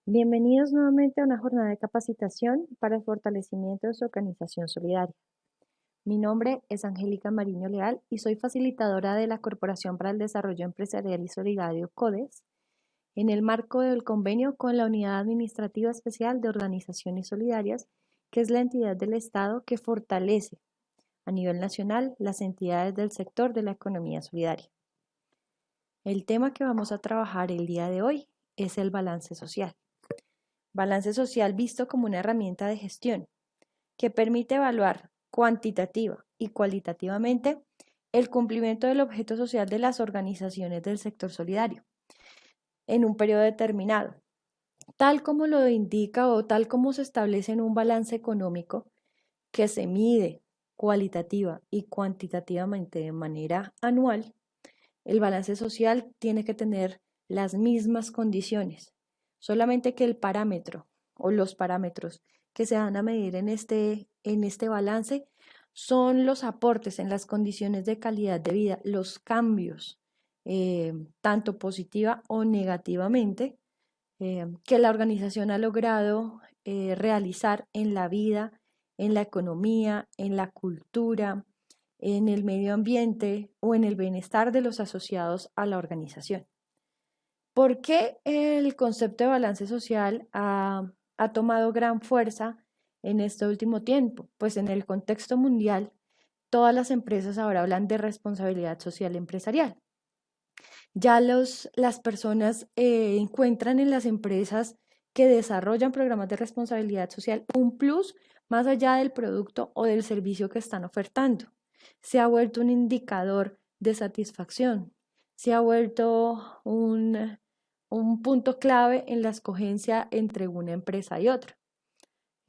Bienvenidos nuevamente a una jornada de capacitación para el fortalecimiento de su organización solidaria. Mi nombre es Angélica Mariño Leal y soy facilitadora de la Corporación para el Desarrollo Empresarial y Solidario CODES en el marco del convenio con la Unidad Administrativa Especial de Organizaciones Solidarias, que es la entidad del Estado que fortalece a nivel nacional las entidades del sector de la economía solidaria. El tema que vamos a trabajar el día de hoy es el balance social. Balance social visto como una herramienta de gestión que permite evaluar cuantitativa y cualitativamente el cumplimiento del objeto social de las organizaciones del sector solidario en un periodo determinado, tal como lo indica o tal como se establece en un balance económico que se mide cualitativa y cuantitativamente de manera anual. El balance social tiene que tener las mismas condiciones, solamente que el parámetro o los parámetros que se van a medir en este balance son los aportes en las condiciones de calidad de vida, los cambios, tanto positiva o negativamente, que la organización ha logrado realizar en la vida, en la economía, en la cultura, en el medio ambiente o en el bienestar de los asociados a la organización. ¿Por qué el concepto de balance social ha tomado gran fuerza en este último tiempo? Pues en el contexto mundial, todas las empresas ahora hablan de responsabilidad social empresarial. Ya las personas encuentran en las empresas que desarrollan programas de responsabilidad social un plus más allá del producto o del servicio que están ofertando. Se ha vuelto un indicador de satisfacción, se ha vuelto un punto clave en la escogencia entre una empresa y otra.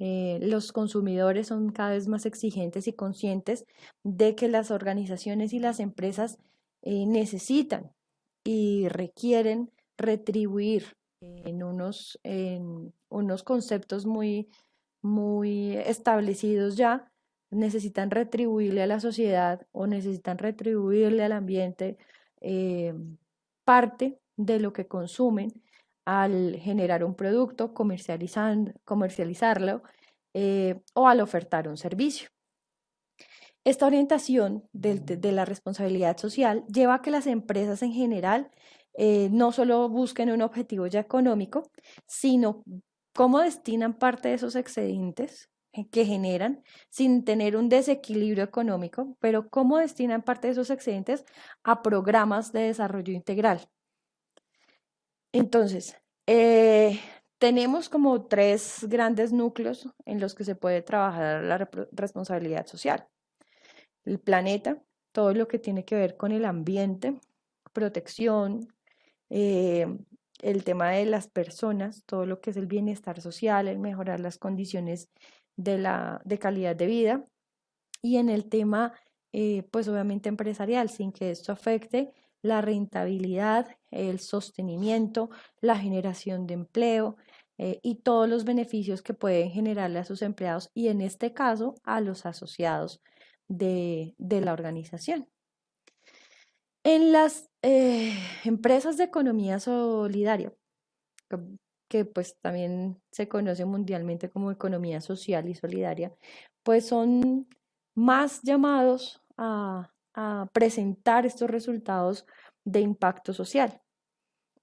Los consumidores son cada vez más exigentes y conscientes de que las organizaciones y las empresas necesitan y requieren retribuir en unos conceptos muy establecidos ya, necesitan retribuirle a la sociedad o necesitan retribuirle al ambiente eh, parte de lo que consumen al generar un producto, comercializarlo o al ofertar un servicio. Esta orientación de la responsabilidad social lleva a que las empresas en general no solo busquen un objetivo ya económico, sino cómo destinan parte de esos excedentes que generan sin tener un desequilibrio económico, pero cómo destinan parte de esos excedentes a programas de desarrollo integral. Entonces, eh, tenemos como tres grandes núcleos en los que se puede trabajar la responsabilidad social: el planeta, todo lo que tiene que ver con el ambiente, protección, eh, el tema de las personas, todo lo que es el bienestar social, el mejorar las condiciones de calidad de vida, y en el tema, pues obviamente empresarial, sin que esto afecte la rentabilidad, el sostenimiento, la generación de empleo y todos los beneficios que pueden generarle a sus empleados y en este caso a los asociados de la organización. En las empresas de economía solidaria, que, que pues también se conoce mundialmente como economía social y solidaria, pues son más llamados a presentar estos resultados de impacto social.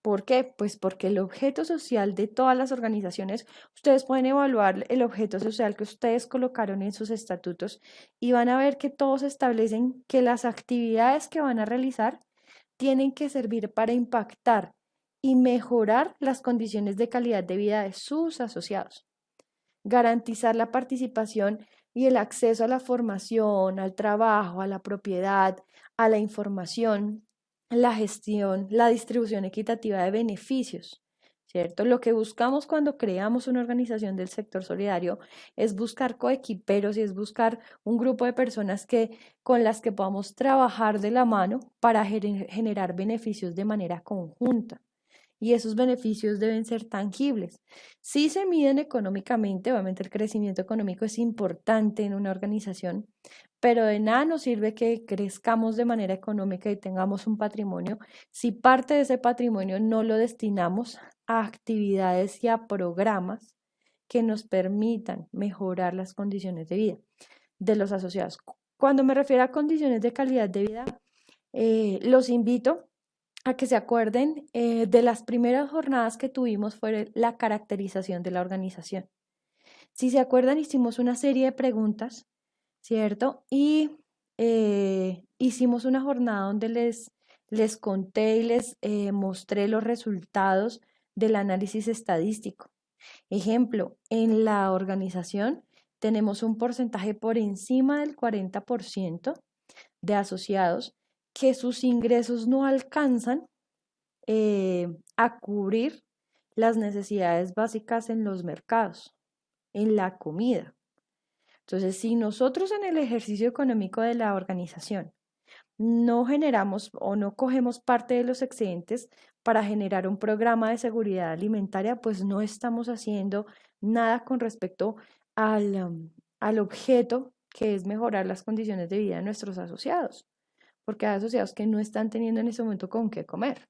¿Por qué? Pues porque el objeto social de todas las organizaciones, ustedes pueden evaluar el objeto social que ustedes colocaron en sus estatutos y van a ver que todos establecen que las actividades que van a realizar tienen que servir para impactar y mejorar las condiciones de calidad de vida de sus asociados, garantizar la participación y el acceso a la formación, al trabajo, a la propiedad, a la información, la gestión, la distribución equitativa de beneficios. ¿Cierto? Lo que buscamos cuando creamos una organización del sector solidario es buscar coequiperos y es buscar un grupo de personas con las que podamos trabajar de la mano para generar beneficios de manera conjunta. y esos beneficios deben ser tangibles. Si se miden económicamente, obviamente el crecimiento económico es importante en una organización, pero de nada nos sirve que crezcamos de manera económica y tengamos un patrimonio si parte de ese patrimonio no lo destinamos a actividades y a programas que nos permitan mejorar las condiciones de vida de los asociados. Cuando me refiero a condiciones de calidad de vida, los invito a que se acuerden de las primeras jornadas que tuvimos fue la caracterización de la organización. Si se acuerdan, hicimos una serie de preguntas, ¿cierto? Y hicimos una jornada donde les conté y les mostré los resultados del análisis estadístico. Ejemplo, en la organización tenemos un porcentaje por encima del 40% de asociados que sus ingresos no alcanzan a cubrir las necesidades básicas en los mercados, en la comida. Entonces, si nosotros en el ejercicio económico de la organización no generamos o no cogemos parte de los excedentes para generar un programa de seguridad alimentaria, pues no estamos haciendo nada con respecto al objeto que es mejorar las condiciones de vida de nuestros asociados, porque hay asociados que no están teniendo en ese momento con qué comer.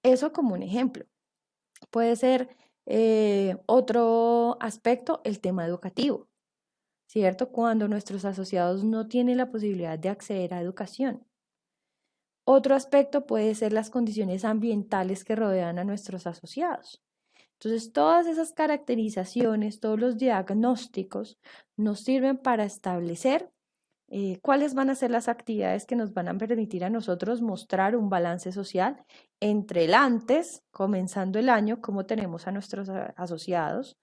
Eso como un ejemplo. Puede ser otro aspecto, el tema educativo, ¿cierto? Cuando nuestros asociados no tienen la posibilidad de acceder a educación. Otro aspecto puede ser las condiciones ambientales que rodean a nuestros asociados. Entonces, todas esas caracterizaciones, todos los diagnósticos nos sirven para establecer cuáles van a ser las actividades que nos van a permitir a nosotros mostrar un balance social entre el antes, comenzando el año, cómo tenemos a nuestros asociados,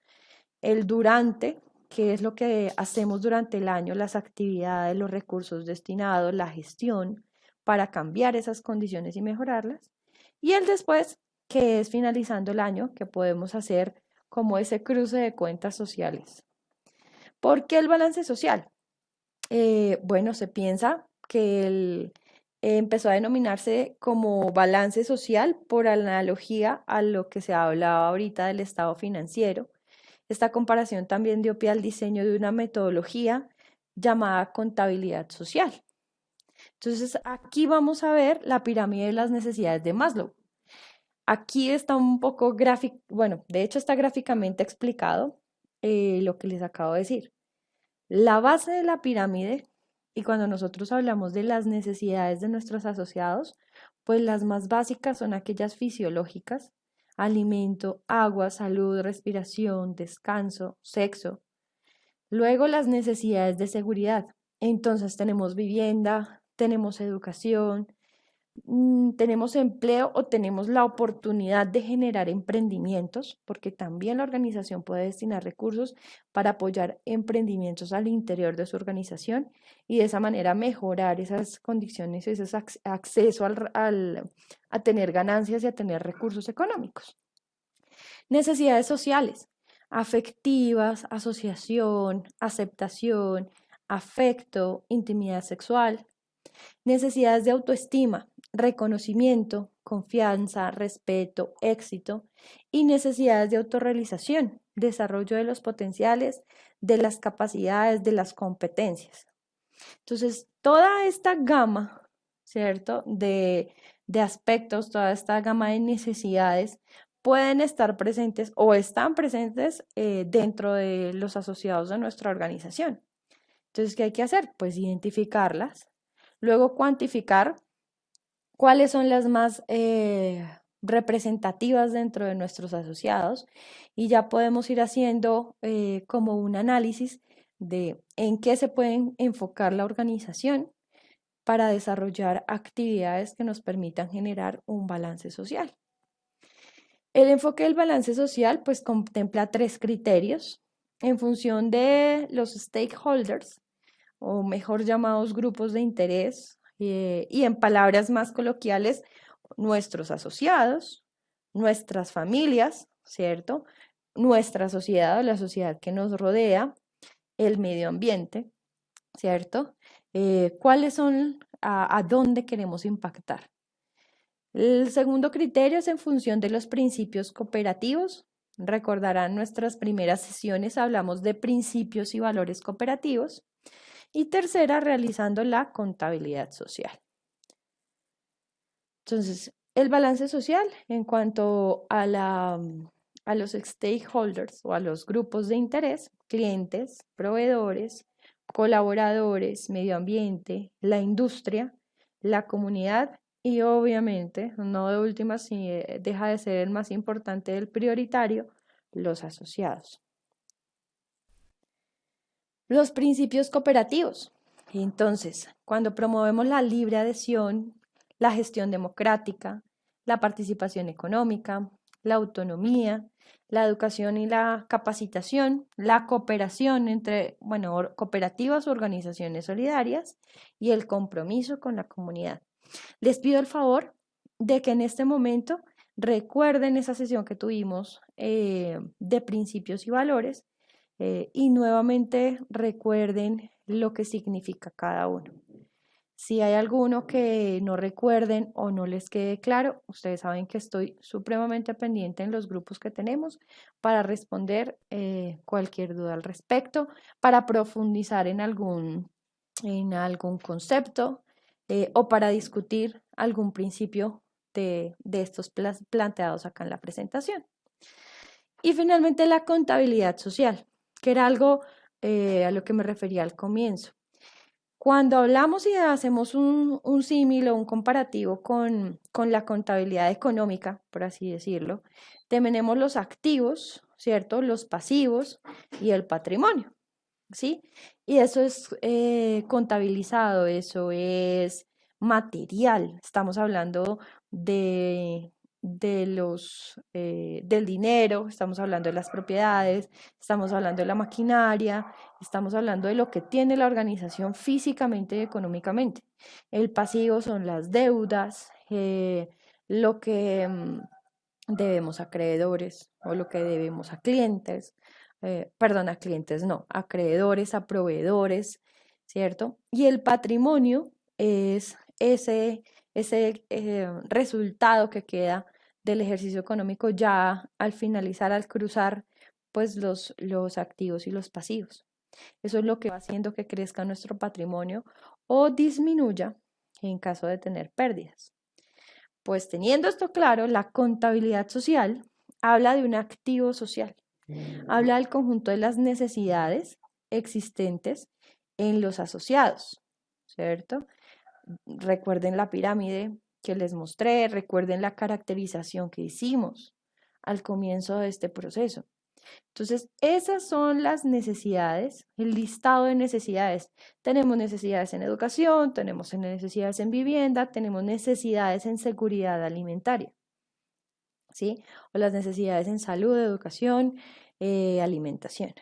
el durante, qué es lo que hacemos durante el año, las actividades, los recursos destinados, la gestión para cambiar esas condiciones y mejorarlas, y el después, que es finalizando el año, que podemos hacer como ese cruce de cuentas sociales. ¿Por qué el balance social? Bueno, se piensa que empezó a denominarse como balance social por analogía a lo que se hablaba ahorita del estado financiero. Esta comparación también dio pie al diseño de una metodología llamada contabilidad social. Entonces, aquí vamos a ver la pirámide de las necesidades de Maslow. Aquí está un poco gráfico, bueno, de hecho está gráficamente explicado lo que les acabo de decir. La base de la pirámide, y cuando nosotros hablamos de las necesidades de nuestros asociados, pues las más básicas son aquellas fisiológicas: alimento, agua, salud, respiración, descanso, sexo. Luego las necesidades de seguridad. Entonces tenemos vivienda, tenemos educación, tenemos empleo o tenemos la oportunidad de generar emprendimientos, porque también la organización puede destinar recursos para apoyar emprendimientos al interior de su organización y de esa manera mejorar esas condiciones, ese acceso a tener ganancias y a tener recursos económicos. Necesidades sociales, afectivas, asociación, aceptación, afecto, intimidad sexual. Necesidades de autoestima, reconocimiento, confianza, respeto, éxito, y necesidades de autorrealización, desarrollo de los potenciales, de las capacidades, de las competencias. Entonces, toda esta gama, ¿cierto? De aspectos, toda esta gama de necesidades pueden estar presentes o están presentes dentro de los asociados de nuestra organización. Entonces, ¿qué hay que hacer? Pues identificarlas, luego cuantificar cuáles son las más representativas dentro de nuestros asociados y ya podemos ir haciendo como un análisis de en qué se puede enfocar la organización para desarrollar actividades que nos permitan generar un balance social. El enfoque del balance social pues contempla tres criterios en función de los stakeholders, o mejor llamados grupos de interés, y en palabras más coloquiales, nuestros asociados, nuestras familias, ¿cierto? Nuestra sociedad o la sociedad que nos rodea, el medio ambiente, ¿cierto? ¿Cuáles son, a dónde queremos impactar? El segundo criterio es en función de los principios cooperativos. Recordarán nuestras primeras sesiones, hablamos de principios y valores cooperativos. Y tercera, realizando la contabilidad social. Entonces, el balance social en cuanto a los stakeholders o a los grupos de interés, clientes, proveedores, colaboradores, medio ambiente, la industria, la comunidad y obviamente, no de última, si deja de ser el más importante del prioritario, los asociados. Los principios cooperativos. Entonces, cuando promovemos la libre adhesión, la gestión democrática, la participación económica, la autonomía, la educación y la capacitación, la cooperación entre, bueno, cooperativas o organizaciones solidarias y el compromiso con la comunidad. Les pido el favor de que en este momento recuerden esa sesión que tuvimos de principios y valores y nuevamente recuerden lo que significa cada uno. Si hay alguno que no recuerden o no les quede claro, ustedes saben que estoy supremamente pendiente en los grupos que tenemos para responder cualquier duda al respecto, para profundizar en algún concepto o para discutir algún principio de estos planteados acá en la presentación. Y finalmente la contabilidad social, que era algo a lo que me refería al comienzo. Cuando hablamos y hacemos un símil o un comparativo con la contabilidad económica, por así decirlo, tenemos los activos, ¿cierto? Los pasivos y el patrimonio, ¿sí? Y eso es contabilizado, eso es material. Estamos hablando de, del dinero, estamos hablando de las propiedades, estamos hablando de la maquinaria, estamos hablando de lo que tiene la organización físicamente y económicamente. El pasivo son las deudas, lo que debemos a acreedores o lo que debemos a clientes, perdón, a clientes no, a acreedores, a proveedores, ¿cierto? Y el patrimonio es ese resultado que queda del ejercicio económico ya al finalizar, al cruzar pues los activos y los pasivos. Eso es lo que va haciendo que crezca nuestro patrimonio o disminuya en caso de tener pérdidas. Pues teniendo esto claro, la contabilidad social habla de un activo social, habla del conjunto de las necesidades existentes en los asociados, ¿cierto? Recuerden la pirámide que les mostré, recuerden la caracterización que hicimos al comienzo de este proceso. Entonces, esas son las necesidades, el listado de necesidades. Tenemos necesidades en educación, tenemos necesidades en vivienda, tenemos necesidades en seguridad alimentaria, ¿sí? O las necesidades en salud, educación, alimentación.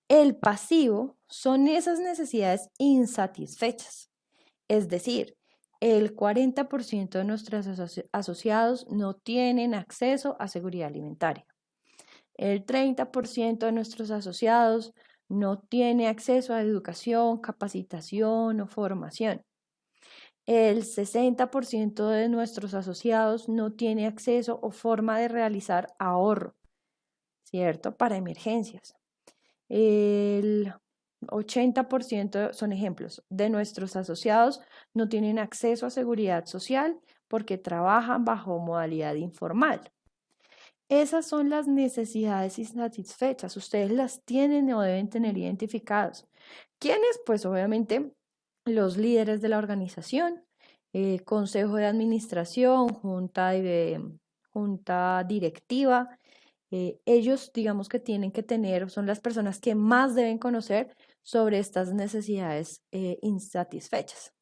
El pasivo son esas necesidades insatisfechas, es decir, el 40% de nuestros asociados no tienen acceso a seguridad alimentaria. El 30% de nuestros asociados no tiene acceso a educación, capacitación o formación. El 60% de nuestros asociados no tiene acceso o forma de realizar ahorro, ¿cierto? Para emergencias. El 80% son ejemplos de nuestros asociados no tienen acceso a seguridad social porque trabajan bajo modalidad informal. Esas son las necesidades insatisfechas. Ustedes las tienen o deben tener identificadas. ¿Quiénes? Pues obviamente los líderes de la organización, consejo de administración, junta directiva. Ellos, digamos que tienen que tener, son las personas que más deben conocer sobre estas necesidades insatisfechas.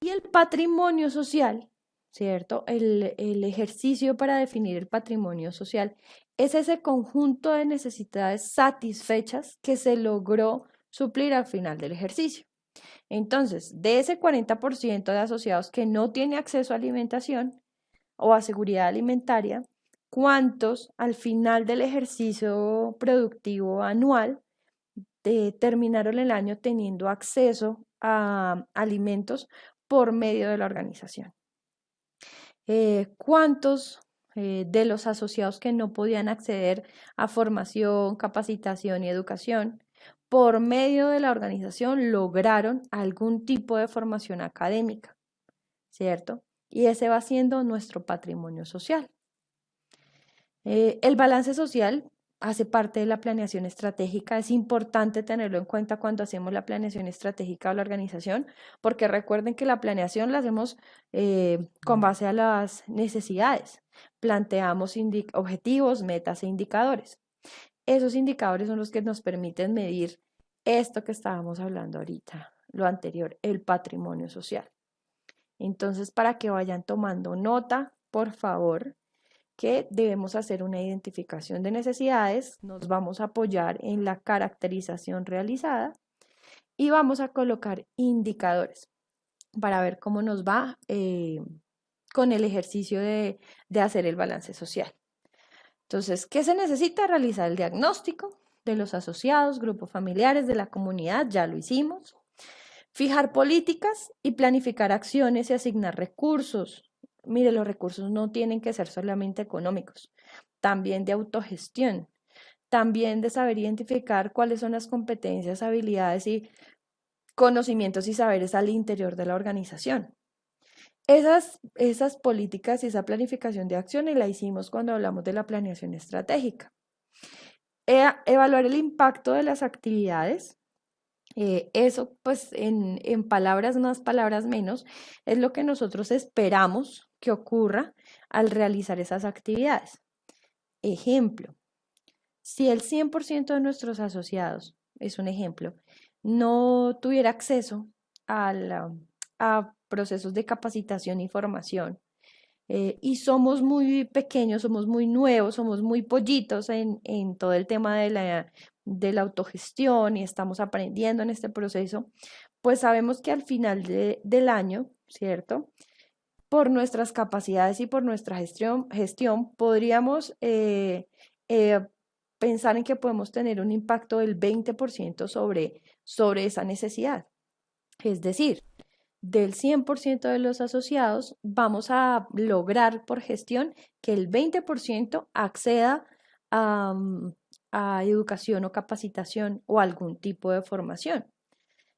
Y el patrimonio social, ¿cierto? El ejercicio para definir el patrimonio social es ese conjunto de necesidades satisfechas que se logró suplir al final del ejercicio. Entonces, de ese 40% de asociados que no tiene acceso a alimentación o a seguridad alimentaria, ¿cuántos al final del ejercicio productivo anual terminaron el año teniendo acceso a alimentos por medio de la organización? cuántos de los asociados que no podían acceder a formación, capacitación y educación, por medio de la organización lograron algún tipo de formación académica, ¿cierto? Y ese va siendo nuestro patrimonio social. El balance social hace parte de la planeación estratégica. Es importante tenerlo en cuenta cuando hacemos la planeación estratégica de la organización, porque recuerden que la planeación la hacemos con base a las necesidades. Planteamos objetivos, metas e indicadores. Esos indicadores son los que nos permiten medir esto que estábamos hablando ahorita, lo anterior, el patrimonio social. Entonces, para que vayan tomando nota, por favor, que debemos hacer una identificación de necesidades, nos vamos a apoyar en la caracterización realizada y vamos a colocar indicadores para ver cómo nos va con el ejercicio de hacer el balance social. Entonces, ¿qué se necesita? Realizar el diagnóstico de los asociados, grupos familiares de la comunidad, ya lo hicimos. Fijar políticas y planificar acciones y asignar recursos. Mire, los recursos no tienen que ser solamente económicos, también de autogestión, también de saber identificar cuáles son las competencias, habilidades y conocimientos y saberes al interior de la organización. Esas políticas y esa planificación de acciones la hicimos cuando hablamos de la planeación estratégica. Evaluar el impacto de las actividades. Eso, pues, en palabras más, palabras menos, es lo que nosotros esperamos que ocurra al realizar esas actividades. Ejemplo, si el 100% de nuestros asociados, es un ejemplo, no tuviera acceso a procesos de capacitación y formación, y somos muy pequeños, somos muy nuevos, somos muy pollitos en todo el tema de la autogestión y estamos aprendiendo en este proceso, pues sabemos que al final del año, ¿cierto? Por nuestras capacidades y por nuestra gestión podríamos eh, pensar en que podemos tener un impacto del 20% sobre esa necesidad. Es decir, del 100% de los asociados, vamos a lograr por gestión que el 20% acceda a, a educación o capacitación o algún tipo de formación.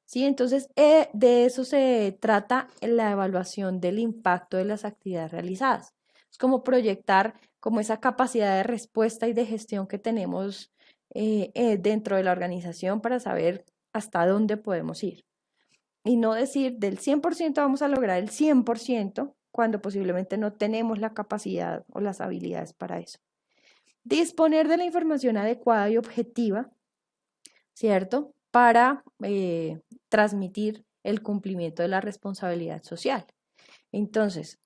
¿Sí? Entonces, de eso se trata la evaluación del impacto de las actividades realizadas. Es como proyectar como esa capacidad de respuesta y de gestión que tenemos dentro de la organización para saber hasta dónde podemos ir y no decir del 100% vamos a lograr el 100% cuando posiblemente no tenemos la capacidad o las habilidades para eso. Disponer de la información adecuada y objetiva, ¿cierto? Para transmitir el cumplimiento de la responsabilidad social. Entonces,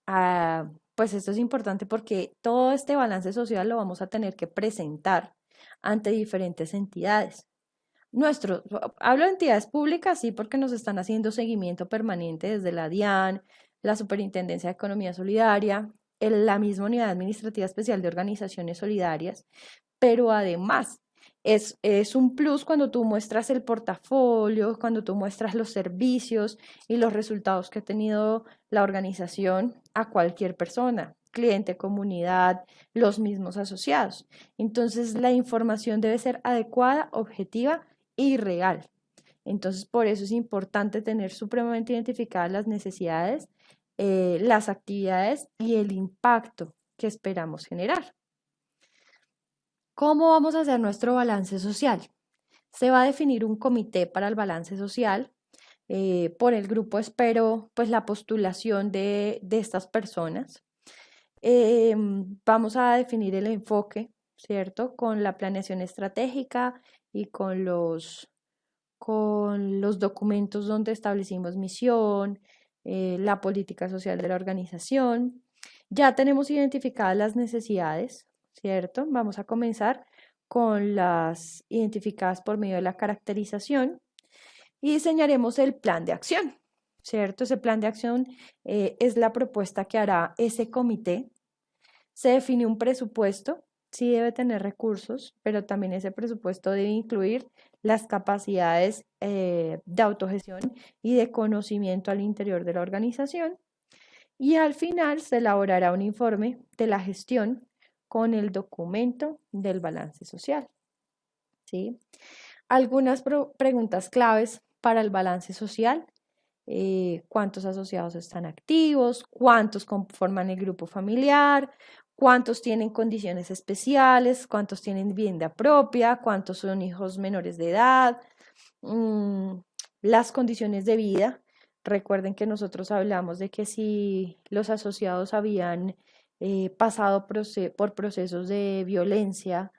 pues esto es importante porque todo este balance social lo vamos a tener que presentar ante diferentes entidades. Hablo de entidades públicas, sí, porque nos están haciendo seguimiento permanente desde la DIAN, la Superintendencia de Economía Solidaria, la misma Unidad Administrativa Especial de Organizaciones Solidarias, pero además es un plus cuando tú muestras el portafolio, cuando tú muestras los servicios y los resultados que ha tenido la organización a cualquier persona, cliente, comunidad, los mismos asociados. Entonces, la información debe ser adecuada, objetiva y real. Entonces, por eso es importante tener supremamente identificadas las necesidades, las actividades y el impacto que esperamos generar. ¿Cómo vamos a hacer nuestro balance social? Se va a definir un comité para el balance social. Por el grupo espero pues la postulación de estas personas. Vamos a definir el enfoque, ¿cierto? Con la planeación estratégica y con los documentos donde establecimos misión, la política social de la organización. Ya tenemos identificadas las necesidades, ¿cierto? Vamos a comenzar con las identificadas por medio de la caracterización y diseñaremos el plan de acción, ¿cierto? Ese plan de acción es la propuesta que hará ese comité. Se define un presupuesto, sí debe tener recursos, pero también ese presupuesto debe incluir las capacidades de autogestión y de conocimiento al interior de la organización. y al final se elaborará un informe de la gestión con el documento del balance social. ¿Sí? Algunas preguntas claves para el balance social: cuántos asociados están activos, cuántos conforman el grupo familiar, cuántos tienen condiciones especiales, cuántos tienen vivienda propia, cuántos son hijos menores de edad, mm, las condiciones de vida. Recuerden que nosotros hablamos de que si los asociados habían pasado por procesos de violencia,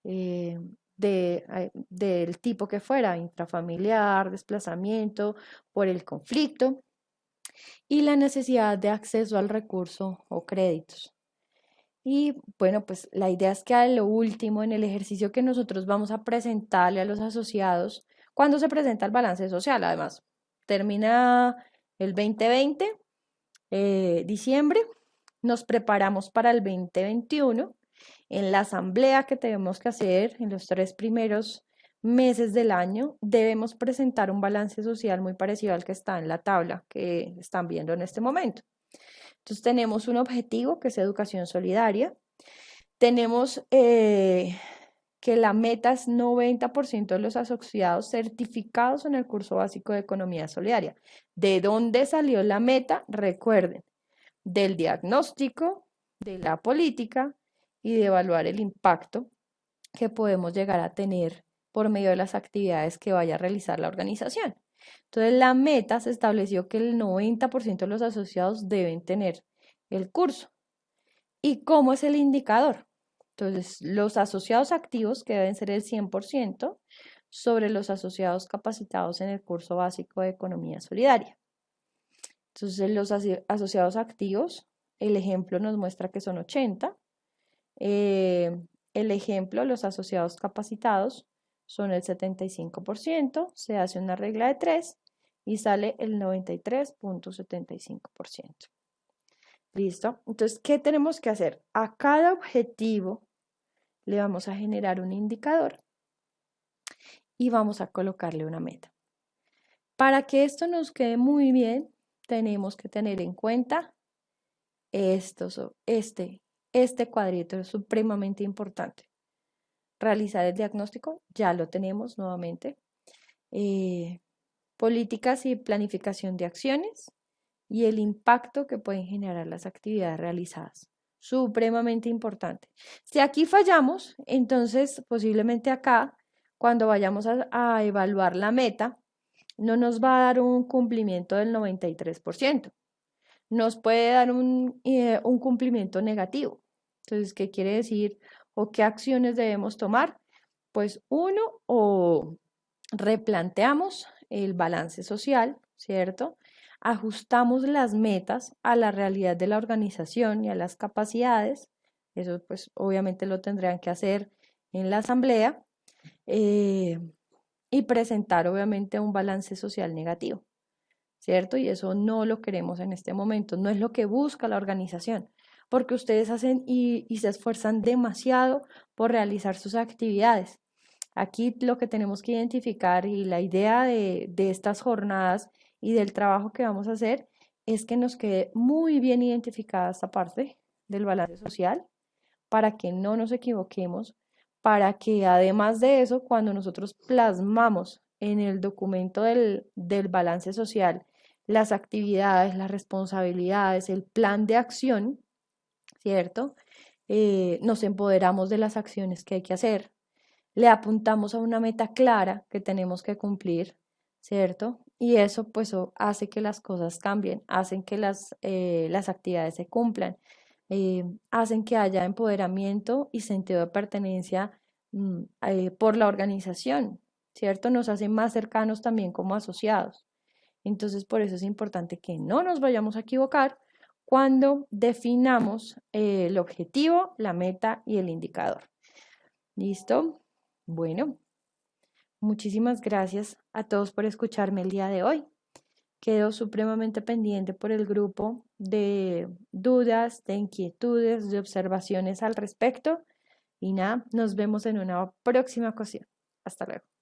eh, del tipo que fuera, intrafamiliar, desplazamiento, por el conflicto, y la necesidad de acceso al recurso o créditos. Y bueno, pues la idea es que a lo último, en el ejercicio que nosotros vamos a presentarle a los asociados, cuando se presenta el balance social, además, termina el 2020, diciembre, nos preparamos para el 2021. En la asamblea que tenemos que hacer en los 3 primeros meses del año, debemos presentar un balance social muy parecido al que está en la tabla que están viendo en este momento. Entonces tenemos un objetivo que es educación solidaria. Tenemos que la meta es 90% de los asociados certificados en el curso básico de economía solidaria. ¿De dónde salió la meta? Recuerden, del diagnóstico, de la política y de evaluar el impacto que podemos llegar a tener por medio de las actividades que vaya a realizar la organización. Entonces, la meta se estableció que el 90% de los asociados deben tener el curso. ¿Y cómo es el indicador? Entonces, los asociados activos, que deben ser el 100%, sobre los asociados capacitados en el curso básico de economía solidaria. Entonces, los asociados activos, el ejemplo nos muestra que son 80. El ejemplo, los asociados capacitados son el 75%, se hace una regla de 3 y sale el 93.75%. ¿Listo? Entonces, ¿qué tenemos que hacer? A cada objetivo le vamos a generar un indicador y vamos a colocarle una meta. Para que esto nos quede muy bien, tenemos que tener en cuenta este cuadrito es supremamente importante. Realizar el diagnóstico, ya lo tenemos nuevamente. Políticas y planificación de acciones y el impacto que pueden generar las actividades realizadas. Supremamente importante. Si aquí fallamos, entonces posiblemente acá, cuando vayamos a evaluar la meta, no nos va a dar un cumplimiento del 93%. Nos puede dar un cumplimiento negativo. Entonces, ¿qué quiere decir o qué acciones debemos tomar? Pues uno, o replanteamos el balance social, ¿cierto? Ajustamos las metas a la realidad de la organización y a las capacidades. Eso pues obviamente lo tendrán que hacer en la asamblea, eh, y presentar obviamente un balance social negativo, ¿cierto? Y eso no lo queremos en este momento, no es lo que busca la organización, porque ustedes hacen y se esfuerzan demasiado por realizar sus actividades. Aquí lo que tenemos que identificar y la idea de estas jornadas y del trabajo que vamos a hacer es que nos quede muy bien identificada esta parte del balance social para que no nos equivoquemos, para que además de eso, cuando nosotros plasmamos en el documento del balance social las actividades, las responsabilidades, el plan de acción, ¿cierto? Nos empoderamos de las acciones que hay que hacer, le apuntamos a una meta clara que tenemos que cumplir, ¿cierto? Y eso pues hace que las cosas cambien, hacen que las actividades se cumplan, hacen que haya empoderamiento y sentido de pertenencia, por la organización, ¿cierto? Nos hacen más cercanos también como asociados. Entonces, por eso es importante que no nos vayamos a equivocar cuando definamos el objetivo, la meta y el indicador. ¿Listo? Bueno, muchísimas gracias a todos por escucharme el día de hoy. Quedo supremamente pendiente por el grupo de dudas, de inquietudes, de observaciones al respecto. Y nada, nos vemos en una próxima ocasión. Hasta luego.